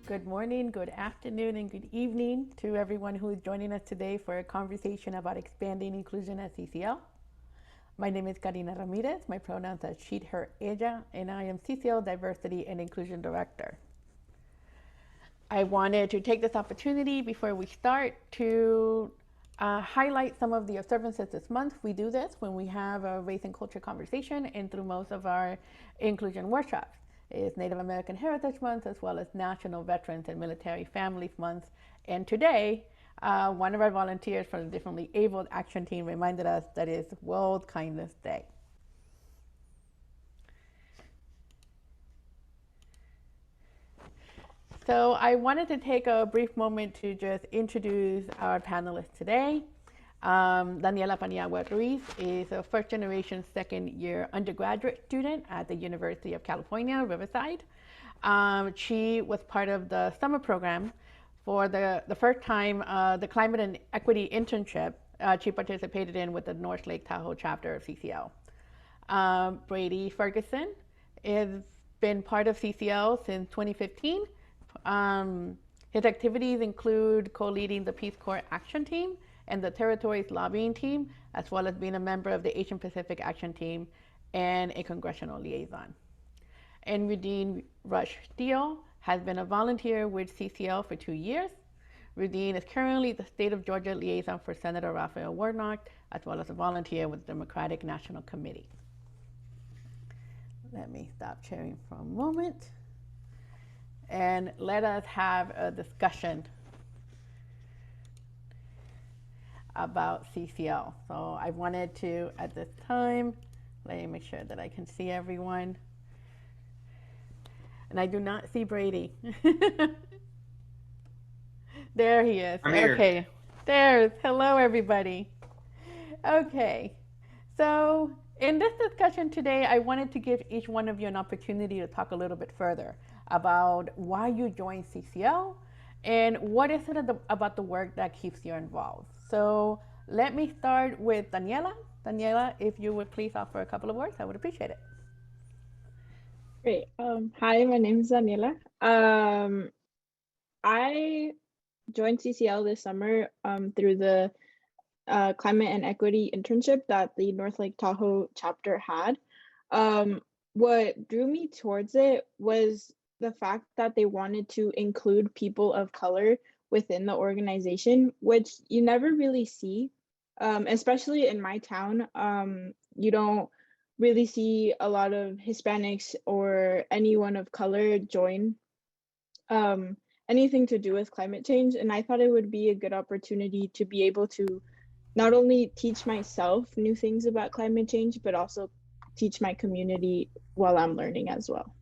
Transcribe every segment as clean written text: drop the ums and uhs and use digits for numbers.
Good morning, good afternoon, and good evening to everyone who is joining us today for a conversation about expanding inclusion at CCL. My name is Karina Ramirez. My pronouns are she, her, ella, and I am CCL Diversity and Inclusion Director. I wanted to take this opportunity before we start to highlight some of the observances this month. We do this when we have a race and culture conversation and through most of our inclusion workshops. It's Native American Heritage Month as well as National Veterans and Military Families Month. And today, one of our volunteers from the Differently Abled Action Team reminded us that it's World Kindness Day. So I wanted to take a brief moment to just introduce our panelists today. Daniela Paniagua Ruiz is a first generation second year undergraduate student at the University of California, Riverside. She was part of the summer program for the first time, the Climate and Equity Internship she participated in with the North Lake Tahoe chapter of CCL. Brady Ferguson has been part of CCL since 2015. His activities include co-leading the Peace Corps Action Team and the Territories Lobbying Team, as well as being a member of the Asian Pacific Action Team and a congressional liaison. And Rudine Rush Steele has been a volunteer with CCL for 2 years. Rudine is currently the state of Georgia liaison for Senator Raphael Warnock, as well as a volunteer with the Democratic National Committee. Let me stop sharing for a moment and let us have a discussion about CCL. So I wanted to, at this time, let me make sure that I can see everyone. And I do not see Brady. There he is. I'm here. Okay. There's, hello everybody. Okay. So in this discussion today, I wanted to give each one of you an opportunity to talk a little bit further about why you joined CCL and what is it about the work that keeps you involved. So let me start with Daniela. Daniela, if you would please offer a couple of words, I would appreciate it. Great. Hi, my name is Daniela. I joined CCL this summer through the Climate and Equity Internship that the North Lake Tahoe chapter had. What drew me towards it was the fact that they wanted to include people of color within the organization, which you never really see, especially in my town. You don't really see a lot of Hispanics or anyone of color join anything to do with climate change. And I thought it would be a good opportunity to be able to not only teach myself new things about climate change, but also teach my community while I'm learning as well.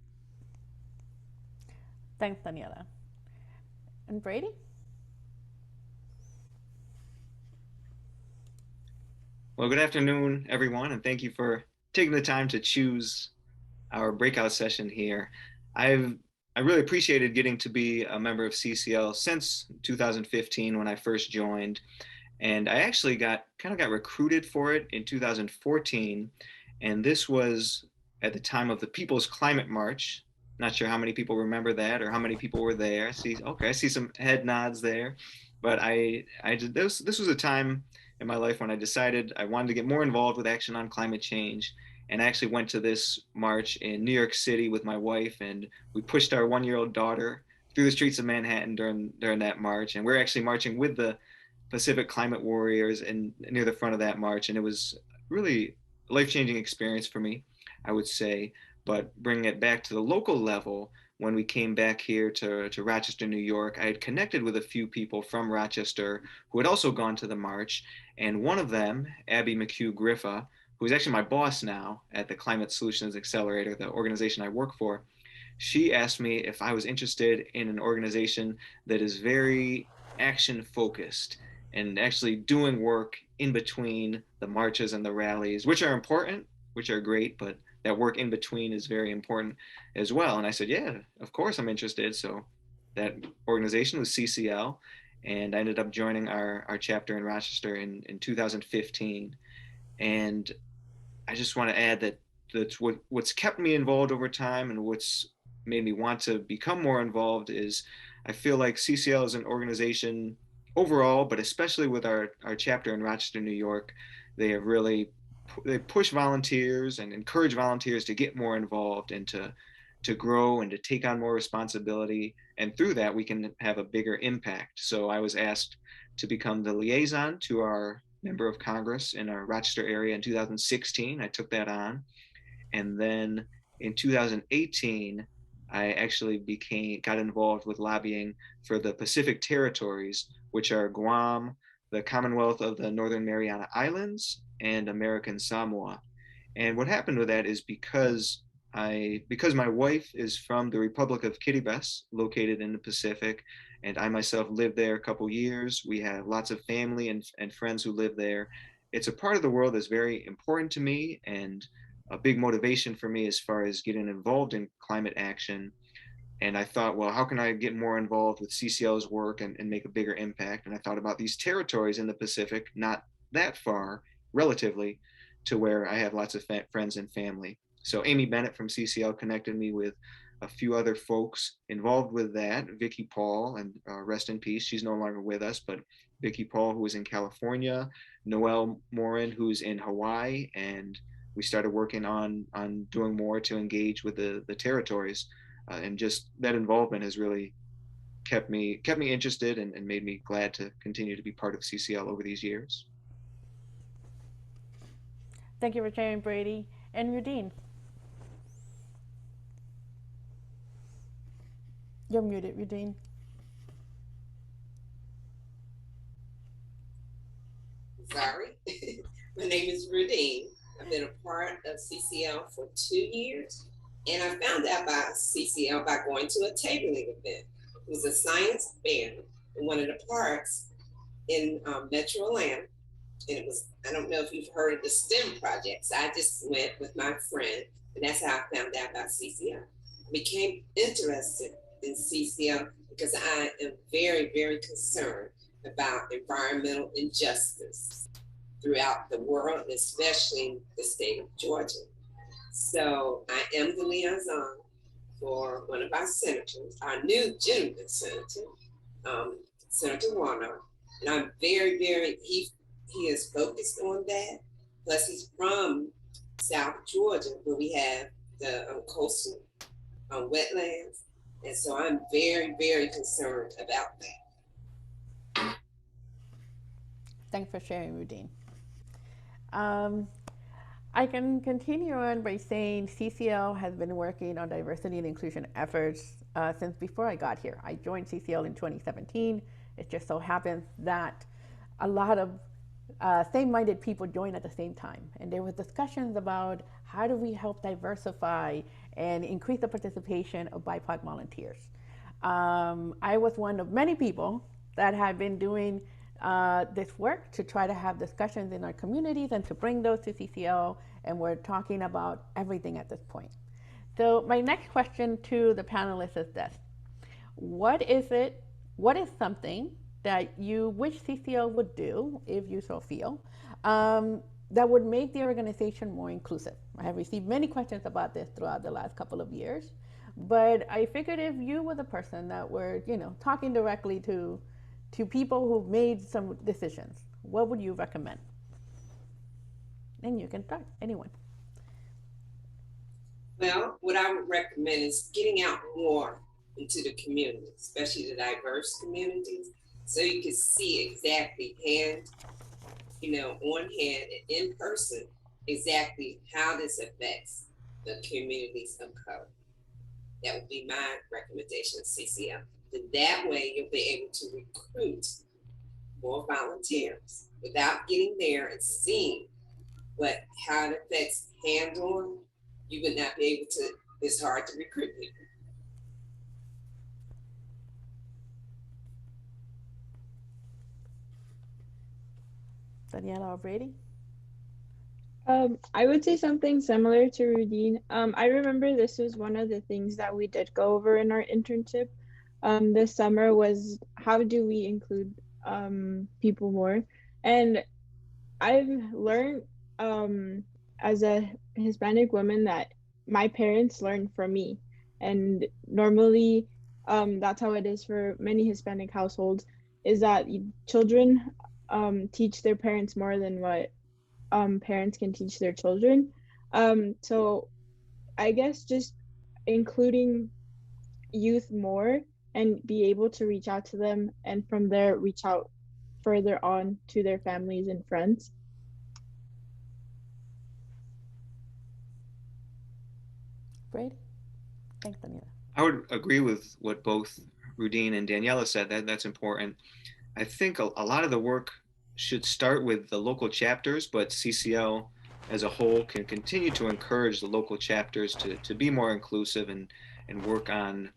Thanks, Daniela. And Brady? Well, good afternoon, everyone, and thank you for taking the time to choose our breakout session here. I've I really appreciated getting to be a member of CCL since 2015 when I first joined, and I actually got recruited for it in 2014, and this was at the time of the People's Climate March. Not sure how many people remember that or how many people were there. I see some head nods there, but I did this. This was a time in my life when I decided I wanted to get more involved with action on climate change. And I actually went to this march in New York City with my wife, and we pushed our 1-year-old daughter through the streets of Manhattan during that march. And we're actually marching with the Pacific Climate Warriors and near the front of that march. And it was really a life-changing experience for me, I would say. But bringing it back to the local level, when we came back here to Rochester, New York, I had connected with a few people from Rochester who had also gone to the march. And one of them, Abby McHugh Griffa, who's actually my boss now at the Climate Solutions Accelerator, the organization I work for, she asked me if I was interested in an organization that is very action focused and actually doing work in between the marches and the rallies, which are important, which are great, but that work in between is very important as well. And I said, yeah, of course I'm interested. So that organization was CCL, and I ended up joining our chapter in Rochester in 2015. And I just want to add that what's kept me involved over time and what's made me want to become more involved is I feel like CCL is an organization overall, but especially with our chapter in Rochester, New York, they have really they push volunteers and encourage volunteers to get more involved and to grow and to take on more responsibility. And through that, we can have a bigger impact. So I was asked to become the liaison to our member of Congress in our Rochester area in 2016. I took that on. And then in 2018, I actually got involved with lobbying for the Pacific territories, which are Guam, the Commonwealth of the Northern Mariana Islands, and American Samoa. And what happened with that is because my wife is from the Republic of Kiribati, located in the Pacific, and I myself lived there a couple years. We have lots of family and friends who live there. It's a part of the world that's very important to me and a big motivation for me as far as getting involved in climate action. And I thought, well, how can I get more involved with CCL's work and make a bigger impact? And I thought about these territories in the Pacific, not that far relatively, to where I have lots of friends and family. So Amy Bennett from CCL connected me with a few other folks involved with that. Vicky Paul, and rest in peace, she's no longer with us, but Vicky Paul, who was in California, Noelle Morin, who's in Hawaii, and we started working on doing more to engage with the territories, and just that involvement has really kept me interested and made me glad to continue to be part of CCL over these years. Thank you for sharing, Brady. And Rudine. You're muted, Rudine. Sorry. My name is Rudine. I've been a part of CCL for 2 years, and I found out about CCL by going to a tabling event. It was a science fair in one of the parks in Metro Atlanta, and it was, I don't know if you've heard of the STEM projects. I just went with my friend, and that's how I found out about CCL. I became interested in CCL because I am very, very concerned about environmental injustice throughout the world, especially in the state of Georgia. So I am the liaison for one of our senators, our new gentleman senator, Senator Warner. And I'm very, very, he is focused on that. Plus he's from South Georgia, where we have the coastal wetlands. And so I'm very, very concerned about that. Thanks for sharing, Rudine. I can continue on by saying CCL has been working on diversity and inclusion efforts since before I got here. I joined CCL in 2017. It just so happens that a lot of same-minded people joined at the same time. And there were discussions about how do we help diversify and increase the participation of BIPOC volunteers. I was one of many people that had been doing this work to try to have discussions in our communities and to bring those to CCL, and we're talking about everything at this point. So my next question to the panelists is this: what is something that you wish CCL would do, if you so feel, that would make the organization more inclusive? I have received many questions about this throughout the last couple of years, but I figured if you were the person that were, talking directly to people who've made some decisions, what would you recommend? And you can start, anyone. Well, what I would recommend is getting out more into the community, especially the diverse communities, so you can see exactly on hand and in person, exactly how this affects the communities of color. That would be my recommendation of CCL. And that way you'll be able to recruit more volunteers without getting there and seeing how it affects hands-on. You would not be able to, it's hard to recruit people. Daniela or Brady? I would say something similar to Rudine. I remember this was one of the things that we did go over in our internship this summer, was how do we include people more. And I've learned as a Hispanic woman that my parents learned from me. And normally That's how it is for many Hispanic households, is that children teach their parents more than what parents can teach their children. So I guess just including youth more and be able to reach out to them, and from there reach out further on to their families and friends. Great. Thanks, Daniela. I would agree with what both Rudine and Daniela said. That's important. I think a lot of the work should start with the local chapters, but CCL as a whole can continue to encourage the local chapters to be more inclusive and work on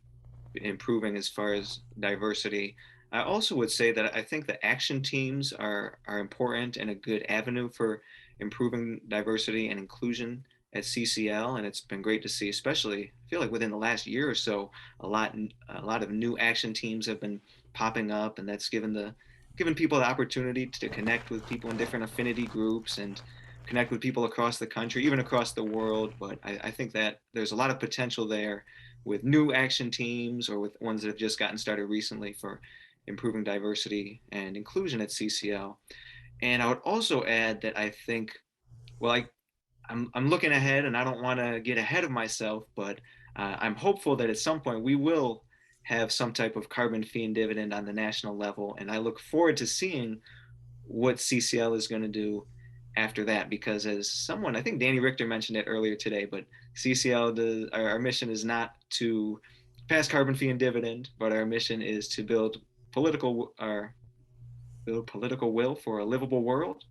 improving as far as diversity. I also would say that I think the action teams are important and a good avenue for improving diversity and inclusion at CCL, and it's been great to see, especially I feel like within the last year or so, a lot of new action teams have been popping up, and that's given people the opportunity to connect with people in different affinity groups and connect with people across the country, even across the world. But I think that there's a lot of potential there with new action teams or with ones that have just gotten started recently for improving diversity and inclusion at CCL. And I would also add that I think, well, I'm looking ahead and I don't want to get ahead of myself, but I'm hopeful that at some point we will have some type of carbon fee and dividend on the national level. And I look forward to seeing what CCL is going to do after that, because as someone, I think Danny Richter mentioned it earlier today, but CCL does, our mission is not to pass carbon fee and dividend, but our mission is to build political will for a livable world.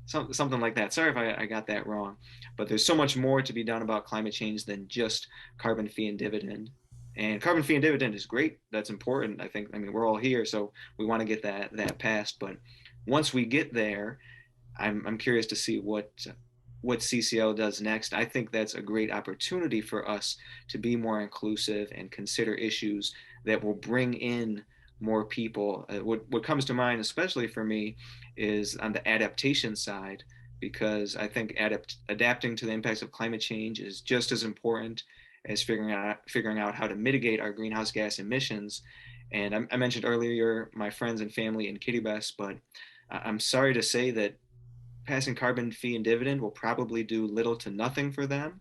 Something like that. Sorry if I got that wrong, but there's so much more to be done about climate change than just carbon fee and dividend. And carbon fee and dividend is great. That's important. I mean, we're all here, so we want to get that passed. But once we get there, I'm curious to see what CCL does next. I think that's a great opportunity for us to be more inclusive and consider issues that will bring in more people. What comes to mind, especially for me, is on the adaptation side, because I think adapting to the impacts of climate change is just as important as figuring out how to mitigate our greenhouse gas emissions. And I mentioned earlier my friends and family in Kiribati, but I'm sorry to say that passing carbon fee and dividend will probably do little to nothing for them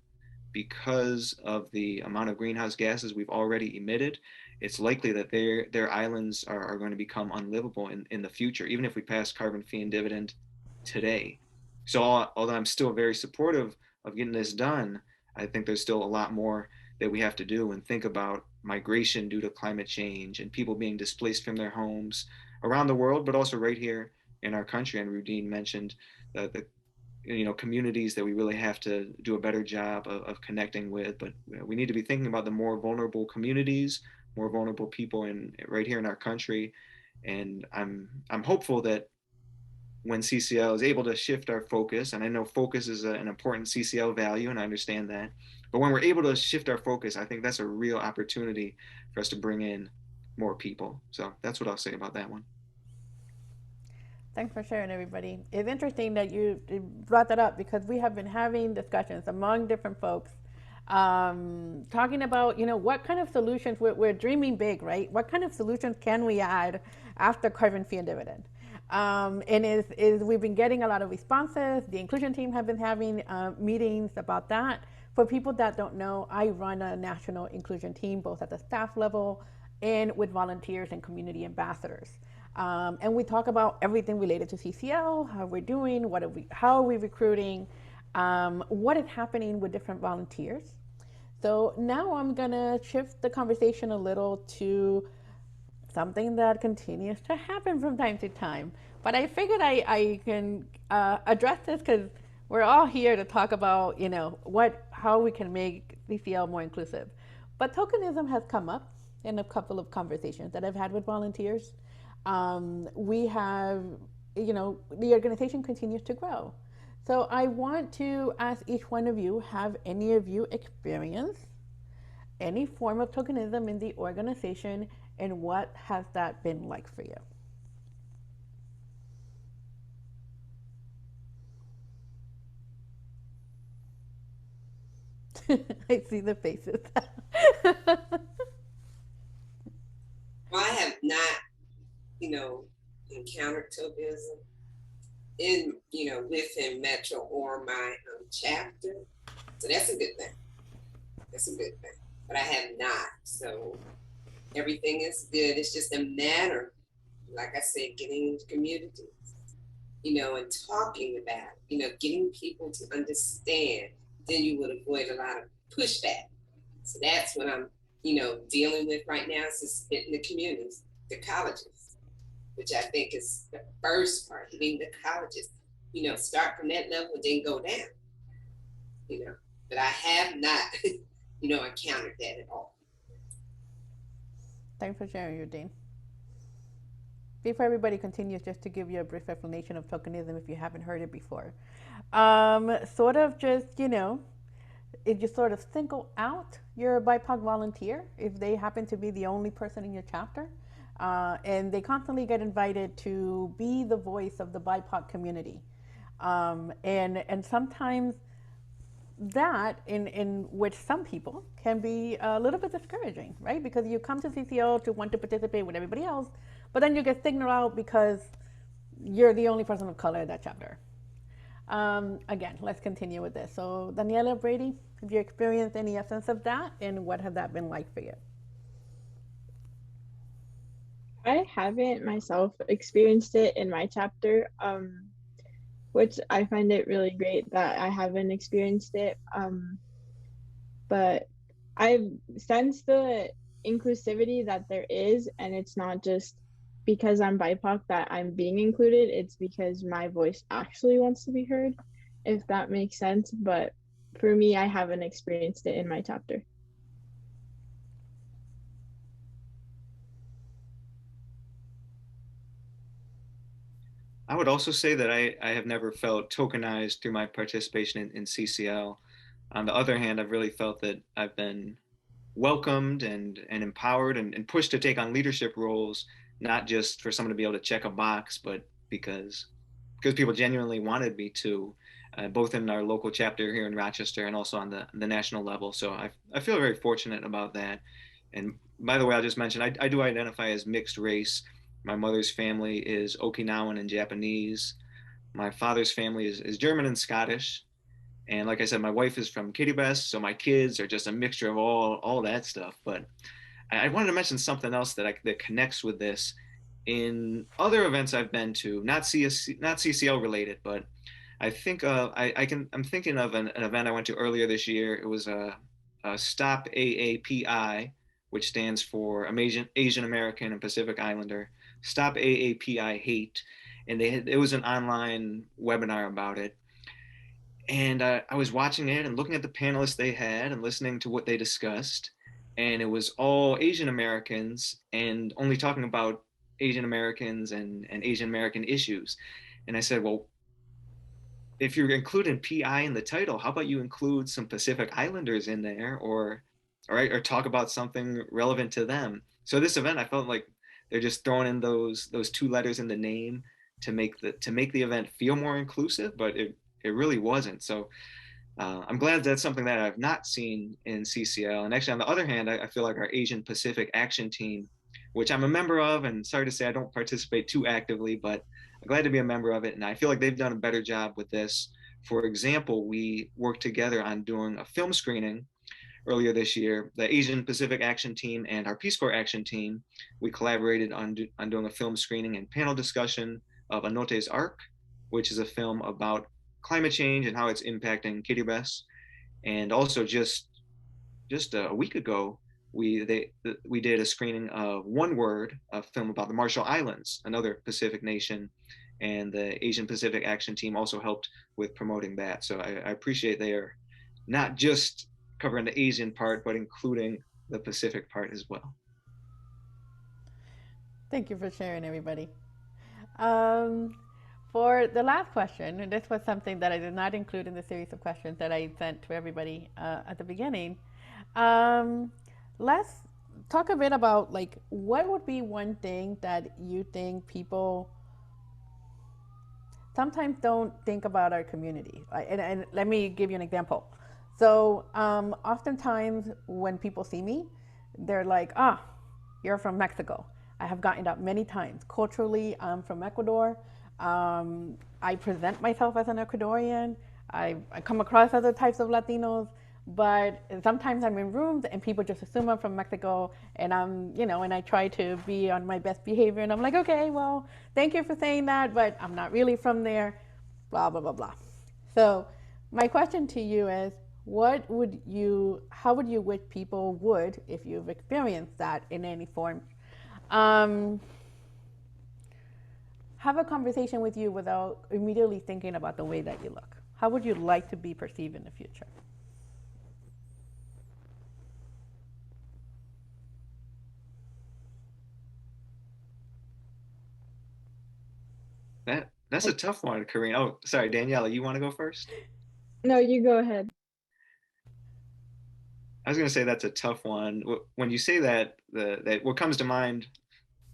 because of the amount of greenhouse gases we've already emitted. It's likely that their islands are going to become unlivable in the future, even if we pass carbon fee and dividend today. So although I'm still very supportive of getting this done, I think there's still a lot more that we have to do and think about migration due to climate change and people being displaced from their homes around the world, but also right here in our country. And Rudine mentioned the communities that we really have to do a better job of connecting with, but we need to be thinking about the more vulnerable communities, more vulnerable people right here in our country. And I'm hopeful that when CCL is able to shift our focus, and I know focus is an important CCL value, and I understand that, but when we're able to shift our focus, I think that's a real opportunity for us to bring in more people. So that's what I'll say about that one. Thanks for sharing, everybody. It's interesting that you brought that up because we have been having discussions among different folks talking about, what kind of solutions, we're dreaming big, right? What kind of solutions can we add after carbon fee and dividend? And is we've been getting a lot of responses. The inclusion team have been having meetings about that. For people that don't know, I run a national inclusion team, both at the staff level and with volunteers and community ambassadors. And we talk about everything related to CCL, how we're doing, how are we recruiting, what is happening with different volunteers. So now I'm gonna shift the conversation a little to something that continues to happen from time to time. But I figured I can address this because we're all here to talk about, how we can make CCL more inclusive. But tokenism has come up in a couple of conversations that I've had with volunteers. We have, the organization continues to grow. So I want to ask each one of you, have any of you experienced any form of tokenism in the organization, and what has that been like for you? I see the faces. not, encountered tokenism within Metro or my chapter. So that's a good thing. That's a good thing. But I have not. So everything is good. It's just a matter, like I said, getting into community, and talking about, getting people to understand. Then you would avoid a lot of pushback. So that's what I'm, dealing with right now, is just hitting the communities, the colleges, which I think is the first part, hitting the colleges, start from that level and then go down, but I have not, encountered that at all. Thanks for sharing, Eugene. Before everybody continues, just to give you a brief explanation of tokenism if you haven't heard it before. Sort of just, if you sort of single out your BIPOC volunteer, if they happen to be the only person in your chapter, and they constantly get invited to be the voice of the BIPOC community. And sometimes that, in which some people can be a little bit discouraging, right? Because you come to CCL to want to participate with everybody else, but then you get signaled out because you're the only person of color in that chapter. Again, let's continue with this. So Daniela, Brady, have you experienced any essence of that, and what has that been like for you? I haven't myself experienced it in my chapter, which I find it really great that I haven't experienced it. But I've sensed the inclusivity that there is, and it's not just because I'm BIPOC that I'm being included, it's because my voice actually wants to be heard, if that makes sense. But for me, I haven't experienced it in my chapter. I would also say that I have never felt tokenized through my participation in CCL. On the other hand, I've really felt that I've been welcomed and empowered and pushed to take on leadership roles, not just for someone to be able to check a box, but because people genuinely wanted me to, both in our local chapter here in Rochester and also on the national level. So I feel very fortunate about that. And by the way, I'll just mention, I do identify as mixed race. My mother's family is Okinawan and Japanese. My father's family is German and Scottish. And like I said, my wife is from Kiribati, so my kids are just a mixture of all that stuff. But I wanted to mention something else that connects with this. In other events I've been to, not CCL related, but I think I'm thinking of an event I went to earlier this year. It was a Stop AAPI, which stands for Asian American and Pacific Islander. Stop AAPI Hate, and it was an online webinar about it. And I was watching it and looking at the panelists they had and listening to what they discussed, and it was all Asian Americans and only talking about Asian Americans and Asian American issues. And I said, well, if you're including PI in the title, how about you include some Pacific Islanders in there, or talk about something relevant to them? So this event, I felt like they're just throwing in those two letters in the name to make the event feel more inclusive, but it really wasn't. So I'm glad that's something that I've not seen in CCL. And actually, on the other hand, I feel like our Asian Pacific Action Team, which I'm a member of, and sorry to say I don't participate too actively, but I'm glad to be a member of it. And I feel like they've done a better job with this. For example, we worked together on doing a film screening earlier this year. The Asian Pacific Action Team and our Peace Corps Action Team, we collaborated on doing a film screening and panel discussion of Anote's Ark, which is a film about climate change and how it's impacting Kiribati. And also just a week ago, we did a screening of One Word, a film about the Marshall Islands, another Pacific nation, and the Asian Pacific Action Team also helped with promoting that. So I appreciate they are not just covering the Asian part, but including the Pacific part as well. Thank you for sharing, everybody. For the last question, and this was something that I did not include in the series of questions that I sent to everybody at the beginning. Let's talk a bit about, like, what would be one thing that you think people sometimes don't think about our community? And let me give you an example. So oftentimes when people see me, they're like, you're from Mexico. I have gotten that many times. Culturally, I'm from Ecuador. I present myself as an Ecuadorian. I come across other types of Latinos, but sometimes I'm in rooms and people just assume I'm from Mexico, and and I try to be on my best behavior, and I'm like, okay, well, thank you for saying that, but I'm not really from there, blah, blah, blah, blah. So my question to you is, how would you wish people would, if you've experienced that in any form, um, have a conversation with you without immediately thinking about the way that you look? How would you like to be perceived in the future? That's a tough one, Karine. Oh, sorry, Daniela, you want to go first? No, you go ahead. I was going to say that's a tough one. When you say that, that what comes to mind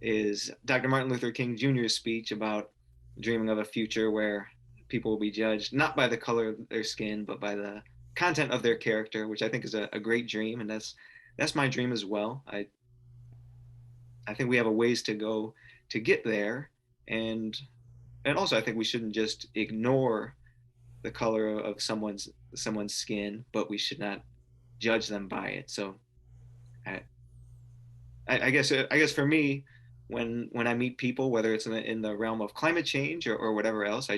is Dr. Martin Luther King Jr.'s speech about dreaming of a future where people will be judged not by the color of their skin, but by the content of their character, which I think is a great dream, and that's my dream as well. I think we have a ways to go to get there, and also I think we shouldn't just ignore the color of someone's skin, but we should not judge them by it. So I, I guess for me, when I meet people, whether it's in the realm of climate change or whatever else,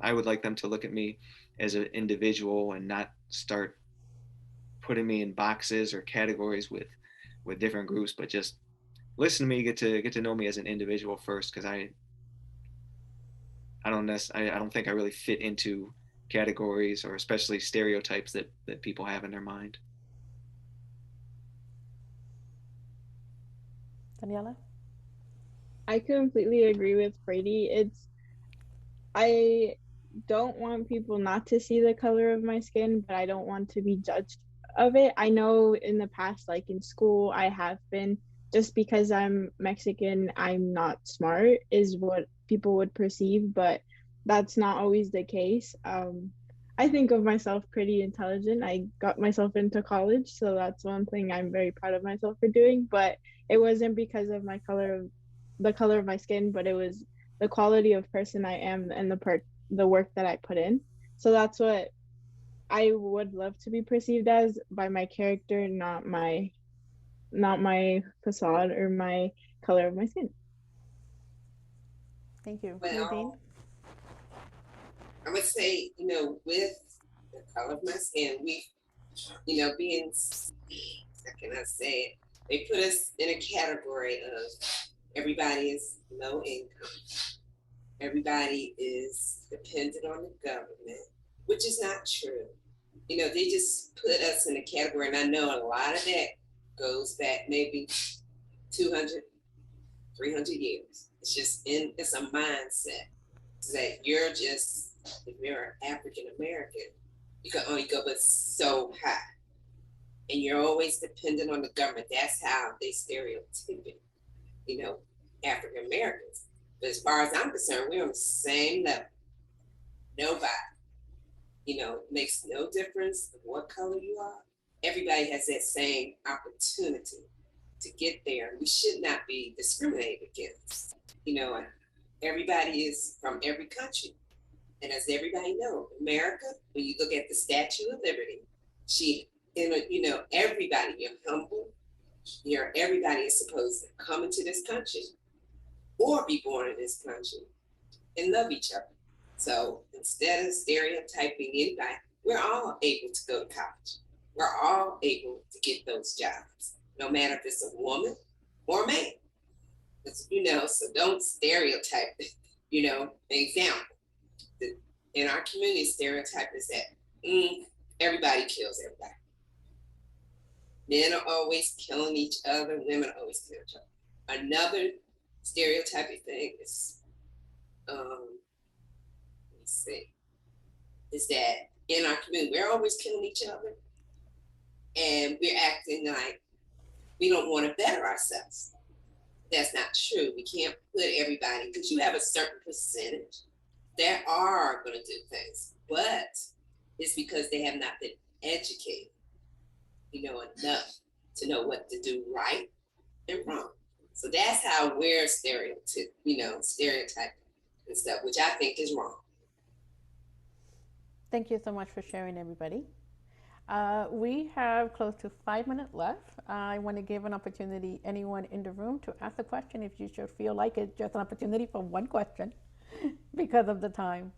I would like them to look at me as an individual and not start putting me in boxes or categories with different groups, but just listen to me, get to know me as an individual first, because I don't think I really fit into categories or especially stereotypes that people have in their mind. Daniela? I completely agree with Brady. I don't want people not to see the color of my skin, but I don't want to be judged of it. I know in the past, like in school, I have been, just because I'm Mexican, I'm not smart, is what people would perceive, but that's not always the case. I think of myself pretty intelligent. I got myself into college, so that's one thing I'm very proud of myself for doing, but it wasn't because of the color of my skin, but it was the quality of person I am and the work that I put in. So that's what I would love to be perceived as, by my character, not my facade or my color of my skin. Thank you. Nadine? Well, I would say, with the color of my skin, being, how can I say it? They put us in a category of everybody is low income. Everybody is dependent on the government, which is not true. They just put us in a category, and I know a lot of that goes back maybe 200, 300 years. It's a mindset that if you're African American, you can only go but so high. And you're always dependent on the government. That's how they stereotype, African Americans. But as far as I'm concerned, we're on the same level. Nobody, makes no difference what color you are. Everybody has that same opportunity to get there. We should not be discriminated against. Everybody is from every country. And as everybody knows, America, when you look at the Statue of Liberty, everybody, you're humble. Everybody is supposed to come into this country or be born in this country and love each other. So instead of stereotyping anybody, we're all able to go to college. We're all able to get those jobs, no matter if it's a woman or a man. So don't stereotype, an example. In our community, stereotype is that everybody kills everybody. Men are always killing each other, women are always killing each other. Another stereotyping thing is, is that in our community, we're always killing each other, and we're acting like we don't want to better ourselves. That's not true. We can't put everybody, because you have a certain percentage that are going to do things, but it's because they have not been educated, enough to know what to do right and wrong. So that's how we're stereotyping and stuff, which I think is wrong. Thank you so much for sharing, everybody. We have close to 5 minutes left. I want to give an opportunity anyone in the room to ask a question if you should feel like it's just an opportunity for one question because of the time.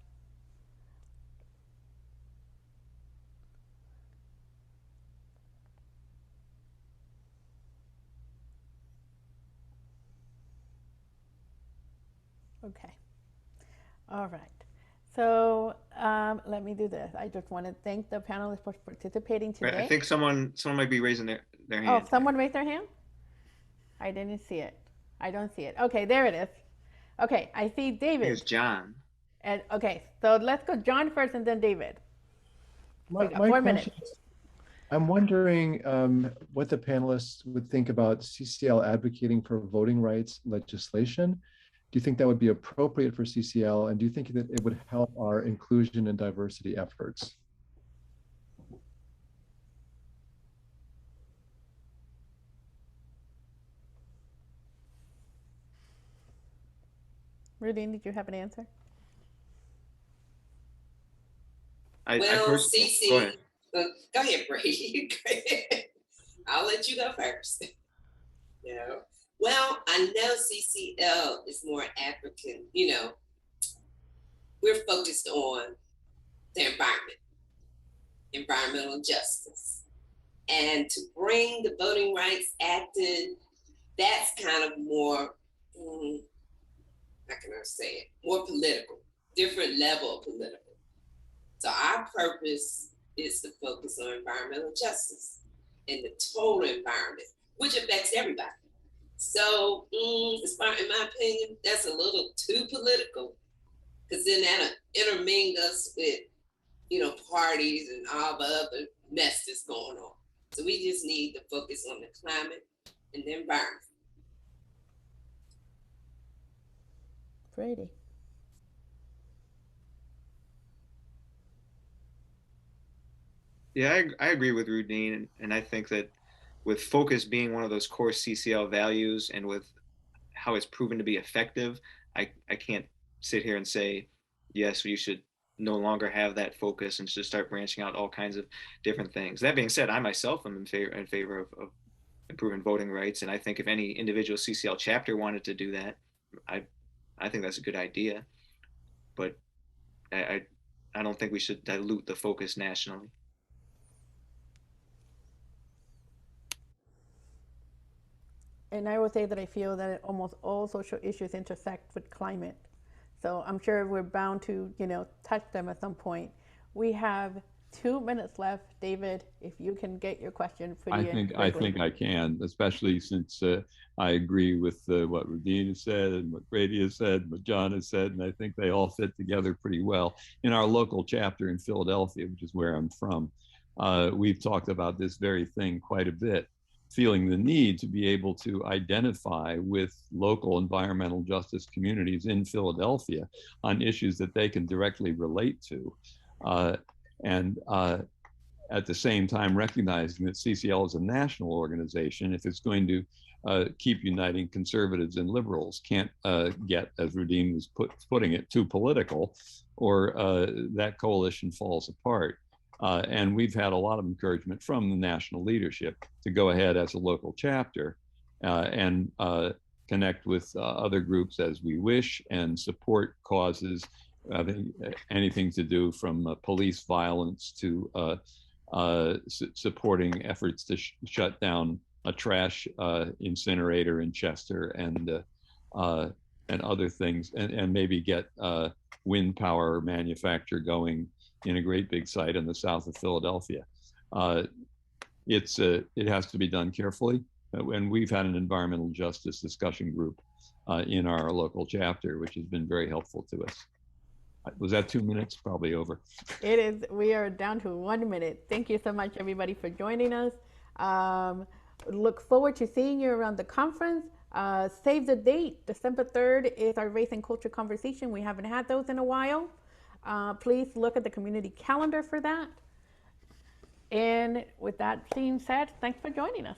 Okay. All right. So let me do this. I just want to thank the panelists for participating Right, today. I think someone might be raising their hand. Oh, someone raised their hand? I didn't see it. I don't see it. Okay, there it is. Okay, I see I think David. it's John. And okay, so let's go John first and then David. My 4 minutes. question is, I'm wondering what the panelists would think about CCL advocating for voting rights legislation. Do you think that would be appropriate for CCL? And do you think that it would help our inclusion and diversity efforts? Rudine, did you have an answer? CC, go ahead. Go ahead, Brady. I'll let you go first. No. Well, I know CCL is more African, we're focused on the environment, environmental justice. And to bring the Voting Rights Act in, that's kind of more, how can I say it, more political, different level of political. So our purpose is to focus on environmental justice and the total environment, which affects everybody. So, in my opinion, that's a little too political, because then that'll intermingle us with, parties and all the other mess that's going on. So we just need to focus on the climate and the environment. Brady. Yeah, I agree with Rudine, and I think that with focus being one of those core CCL values, and with how it's proven to be effective, I can't sit here and say, yes, you should no longer have that focus and should start branching out all kinds of different things. That being said, I myself am in favor of improving voting rights, and I think if any individual CCL chapter wanted to do that, I think that's a good idea. But I don't think we should dilute the focus nationally. And I will say that I feel that almost all social issues intersect with climate. So I'm sure we're bound to, touch them at some point. We have 2 minutes left. David, if you can get your question pretty I think I can, especially since I agree with what Rudine has said and what Brady has said, and what John has said, and I think they all fit together pretty well. In our local chapter in Philadelphia, which is where I'm from, we've talked about this very thing quite a bit, feeling the need to be able to identify with local environmental justice communities in Philadelphia on issues that they can directly relate to. And at the same time, recognizing that CCL is a national organization, if it's going to keep uniting conservatives and liberals, can't get, as Rudine was putting it, too political, or that coalition falls apart. And we've had a lot of encouragement from the national leadership to go ahead as a local chapter and connect with other groups as we wish and support causes, anything to do from police violence to supporting efforts to shut down a trash incinerator in Chester and other things, and maybe get wind power manufacture going in a great big site in the south of Philadelphia. It has to be done carefully. And we've had an environmental justice discussion group in our local chapter, which has been very helpful to us. Was that 2 minutes? Probably over. It is. We are down to 1 minute. Thank you so much, everybody, for joining us. Look forward to seeing you around the conference. Save the date. December 3rd is our race and culture conversation. We haven't had those in a while. Please look at the community calendar for that. And with that being said, thanks for joining us.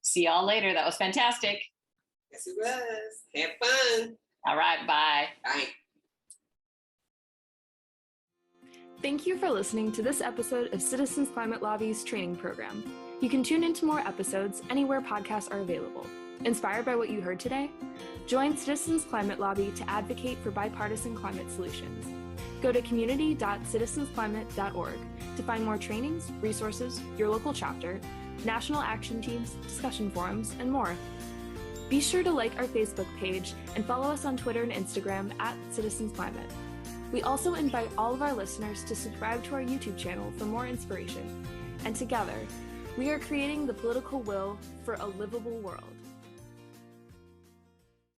See y'all later. That was fantastic. Yes, it was. Have fun. All right, bye. Bye. Thank you for listening to this episode of Citizens Climate Lobby's training program. You can tune into more episodes anywhere podcasts are available. Inspired by what you heard today? Join Citizens Climate Lobby to advocate for bipartisan climate solutions. Go to community.citizensclimate.org to find more trainings, resources, your local chapter, national action teams, discussion forums, and more. Be sure to like our Facebook page and follow us on Twitter and Instagram @CitizensClimate. We also invite all of our listeners to subscribe to our YouTube channel for more inspiration. And together, we are creating the political will for a livable world.